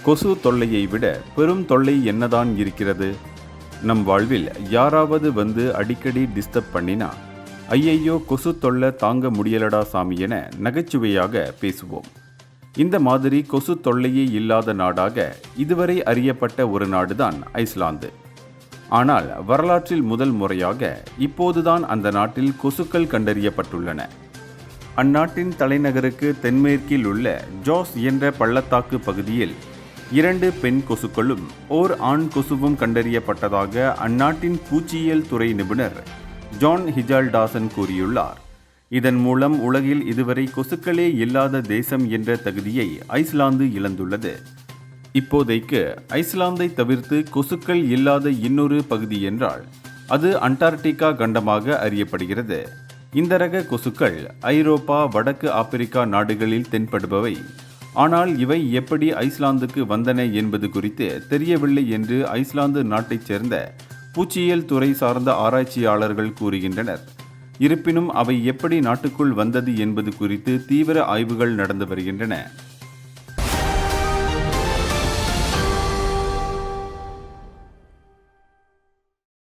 கொசு தொல்லையை விட பெரும் தொல்லை என்னதான் இருக்கிறது? நம் வாழ்வில் யாராவது வந்து அடிக்கடி டிஸ்டர்ப் பண்ணினா, ஐயையோ கொசு தொல்லை தாங்க முடியலடா சாமி என நகைச்சுவையாக பேசுவோம். இந்த மாதிரி கொசு தொல்லையே இல்லாத நாடாக இதுவரை அறியப்பட்ட ஒரு நாடுதான் ஐஸ்லாந்து. ஆனால் வரலாற்றில் முதல் முறையாக இப்போதுதான் அந்த நாட்டில் கொசுக்கள் கண்டறியப்பட்டுள்ளன. அந்நாட்டின் தலைநகருக்கு தென்மேற்கில் உள்ள ஜாஸ் என்ற பள்ளத்தாக்கு பகுதியில் 2 பெண் கொசுக்களும் ஓர் ஆண் கொசுவும் கண்டறியப்பட்டதாக அந்நாட்டின் பூச்சியியல் துறை நிபுணர் ஜான் ஹிஜால்டாசன் கூறியுள்ளார். இதன் மூலம் உலகில் இதுவரை கொசுக்களே இல்லாத தேசம் என்ற தகுதியை ஐஸ்லாந்து இழந்துள்ளது. இப்போதைக்கு ஐஸ்லாந்தை தவிர்த்து கொசுக்கள் இல்லாத இன்னொரு பகுதி என்றால் அது அண்டார்டிகா கண்டமாக அறியப்படுகிறது. இந்த ரக கொசுக்கள் ஐரோப்பா, வடக்கு ஆப்பிரிக்கா நாடுகளில் தென்படுபவை. ஆனால் இவை எப்படி ஐஸ்லாந்துக்கு வந்தன என்பது குறித்து தெரியவில்லை என்று ஐஸ்லாந்து நாட்டைச் சேர்ந்த பூச்சியியல் துறை சார்ந்த ஆராய்ச்சியாளர்கள் கூறுகின்றனர். இருப்பினும் அவை எப்படி நாட்டுக்குள் வந்தது என்பது குறித்து தீவிர ஆய்வுகள் நடந்து வருகின்றன.